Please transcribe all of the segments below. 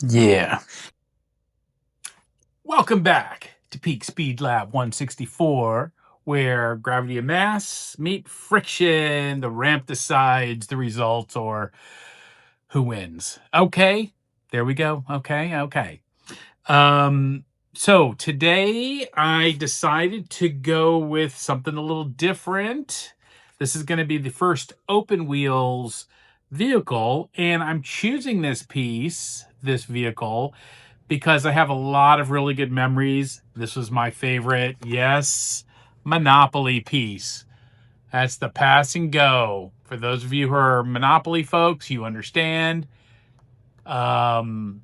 Yeah. Welcome back to Peak Speed Lab 164, where gravity and mass meet friction. The ramp decides the results or who wins. Okay, there we go. Okay. Um, so today I decided to go with something a little different. This is going to be the first open wheels vehicle, and I'm choosing this vehicle, because I have a lot of really good memories. This was my favorite. Yes, Monopoly piece. That's the pass and go. For those of you who are Monopoly folks, you understand. Um,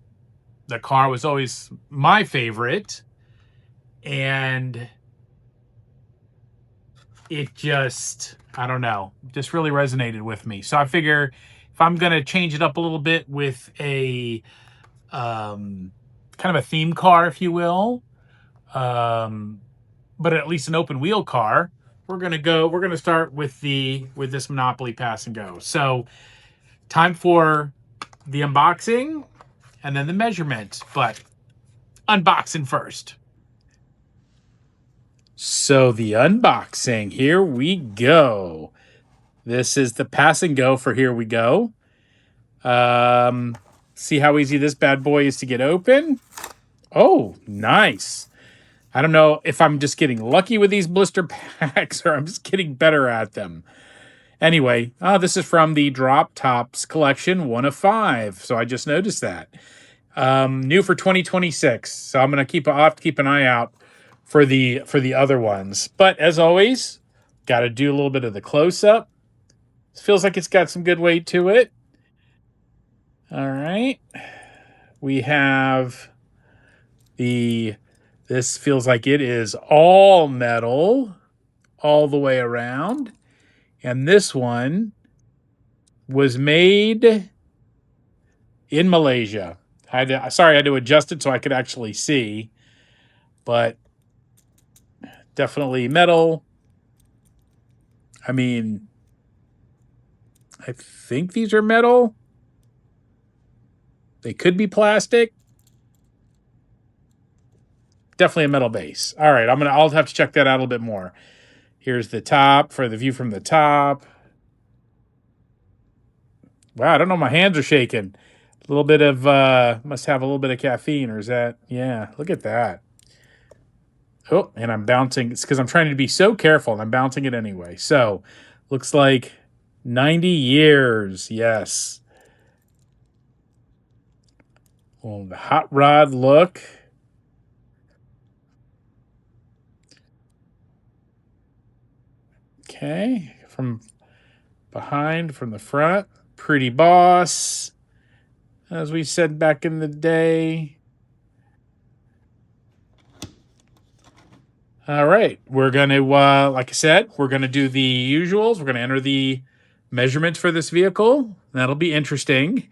the car was always my favorite, and it just, I don't know, just really resonated with me. So I figure if I'm going to change it up a little bit with a kind of a theme car, if you will, um, but at least an open wheel car, we're gonna start with this Monopoly pass and go. So time for the unboxing and then the measurement, but unboxing first. So the unboxing, here we go. This is the pass and go for here we go. See how easy this bad boy is to get open. Oh, nice. I don't know if I'm just getting lucky with these blister packs or I'm just getting better at them. Anyway, this is from the Drop Tops collection, 1 of 5. So I just noticed that. New for 2026. So I'll have to keep an eye out for the other ones. But as always, got to do a little bit of the close up. Feels like it's got some good weight to it. All right. We have this feels like it is all metal all the way around. And this one was made in Malaysia. I had to adjust it so I could actually see, but definitely metal. I mean, I think these are metal. They could be plastic. Definitely a metal base. All right, I'll have to check that out a little bit more. Here's the top for the view from the top. Wow, I don't know. My hands are shaking. A little bit of must have a little bit of caffeine, or is that? Yeah, look at that. Oh, and I'm bouncing. It's because I'm trying to be so careful, and I'm bouncing it anyway. So, looks like 90 years. Yes. Oh, the hot rod look. Okay, from behind, from the front. Pretty boss, as we said back in the day. All right, we're going to, like I said, we're going to do the usuals. We're going to enter the measurements for this vehicle. That'll be interesting.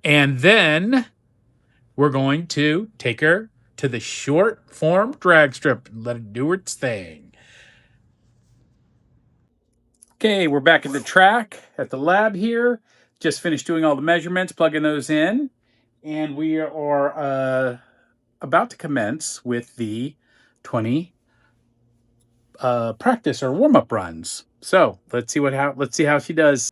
And then we're going to take her to the short form drag strip and let it do its thing. Okay, we're back at the track at the lab here. Just finished doing all the measurements, plugging those in. And we are about to commence with the 20 practice or warm-up runs. So let's see how she does.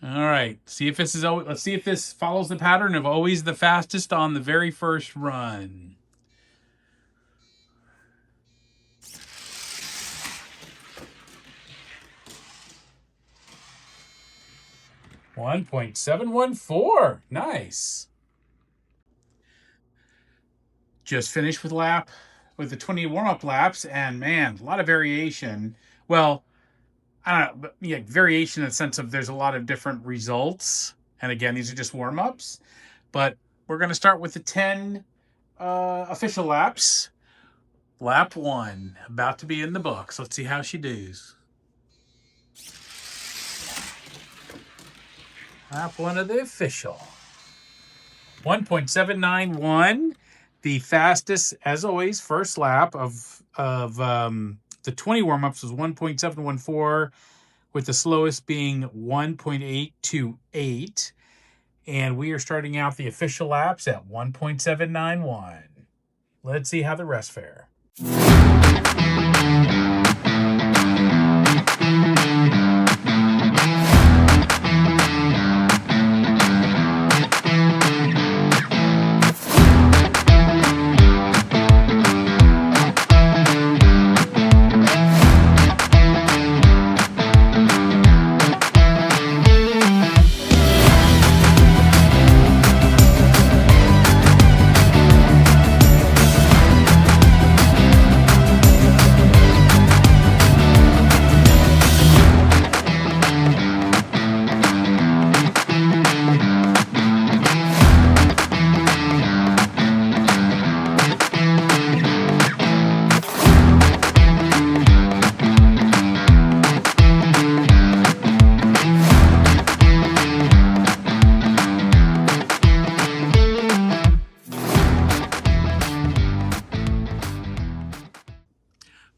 All right. Let's see if this follows the pattern of always the fastest on the very first run. .714. Nice. Just finished with the 20 warm-up laps, and man, a lot of variation. Well, I don't know, but yeah, variation in the sense of there's a lot of different results. And again, these are just warm-ups. But we're going to start with the 10 official laps. Lap 1, about to be in the books. Let's see how she does. Lap 1 of the official. 1.791. The fastest, as always, first lap of the 20 warm-ups was 1.714, with the slowest being 1.828. And we are starting out the official laps at 1.791. Let's see how the rest fare.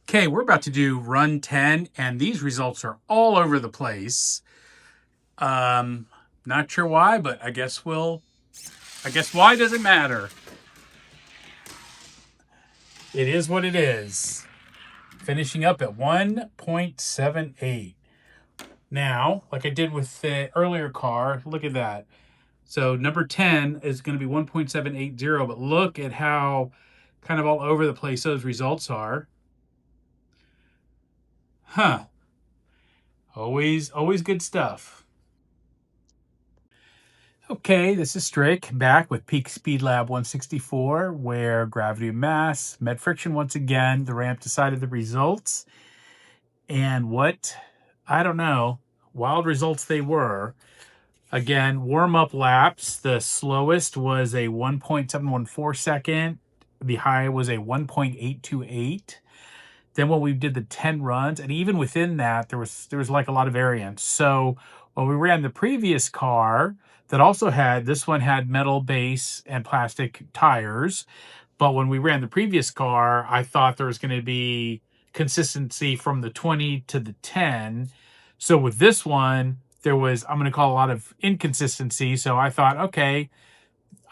Okay, we're about to do run 10, and these results are all over the place. Not sure why, but I guess why doesn't matter. It is what it is. Finishing up at 1.78. Now, like I did with the earlier car, look at that. So number 10 is going to be 1.780, but look at how kind of all over the place those results are. Huh. Always good stuff. Okay, this is Strick back with Peak Speed Lab 164, where gravity of mass met friction once again. The ramp decided the results. And what, I don't know, wild results they were. Again, warm-up laps, the slowest was a 1.714 second. The high was a 1.828. Then when we did the 10 runs, and even within that, there was like a lot of variance. So when we ran the previous car that also had, this one had metal base and plastic tires. But when we ran the previous car, I thought there was going to be consistency from the 20 to the 10. So with this one, there was, I'm going to call a lot of inconsistency. So I thought, okay,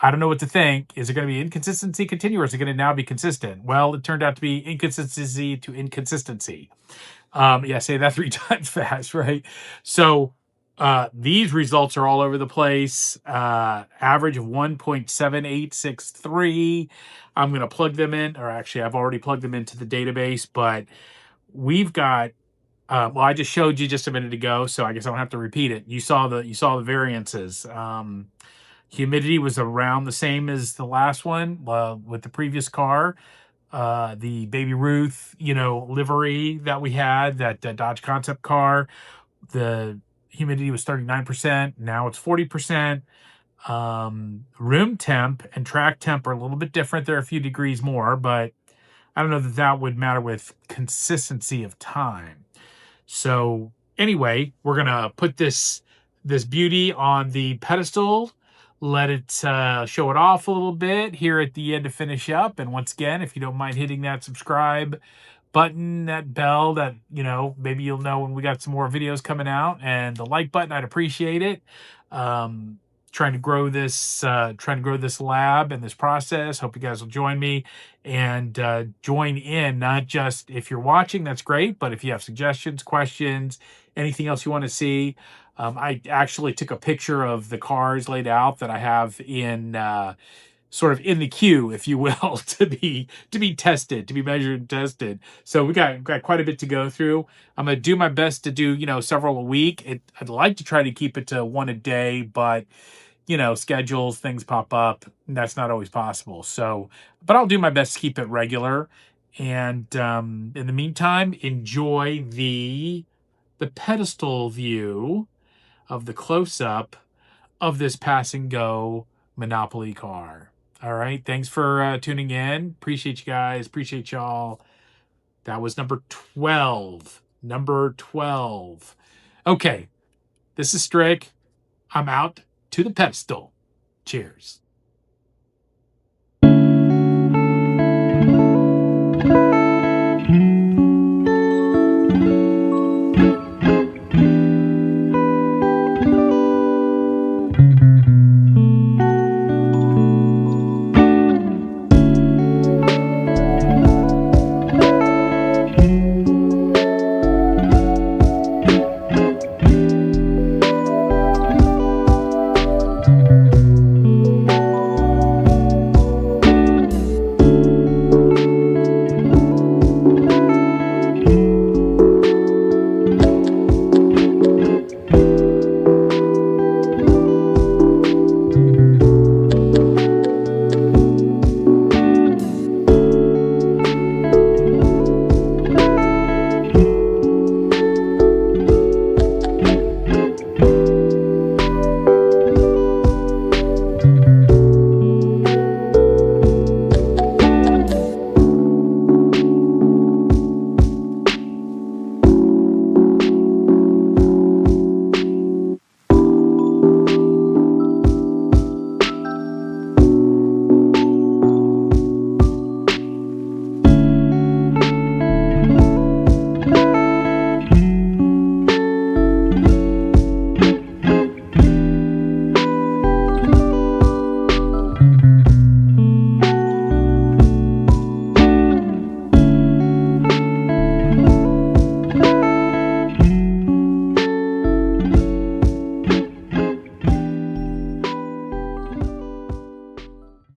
I don't know what to think. Is it going to be inconsistency continue, or is it going to now be consistent? Well, it turned out to be inconsistency to inconsistency. Yeah, say that 3 times fast, right? So these results are all over the place. Average of 1.7863. I'm going to plug them in, or actually I've already plugged them into the database, but we've got, well, I just showed you just a minute ago, so I guess I don't have to repeat it. You saw the variances. Humidity was around the same as the last one with the previous car. The Baby Ruth, livery that we had, that Dodge concept car, the humidity was 39%. Now it's 40%. Room temp and track temp are a little bit different. They're a few degrees more, but I don't know that would matter with consistency of time. So anyway, we're going to put this beauty on the pedestal, let it show it off a little bit here at the end to finish up. And once again, if you don't mind hitting that subscribe button, that bell, that, maybe you'll know when we got some more videos coming out, and the like button, I'd appreciate it. Trying to grow this lab and this process. Hope you guys will join me and join in. Not just if you're watching, that's great, but if you have suggestions, questions, anything else you want to see. I actually took a picture of the cars laid out that I have in sort of in the queue, if you will, to be tested, to be measured and tested. So we got quite a bit to go through. I'm going to do my best to do, several a week. I'd like to try to keep it to one a day, but schedules, things pop up, and that's not always possible. So, but I'll do my best to keep it regular. And in the meantime, enjoy the pedestal view of the close-up of this pass and go Monopoly car. All right. Thanks for tuning in. Appreciate you guys. Appreciate y'all. That was number 12. Number 12. Okay. This is Strick. I'm out to the pedestal. Cheers.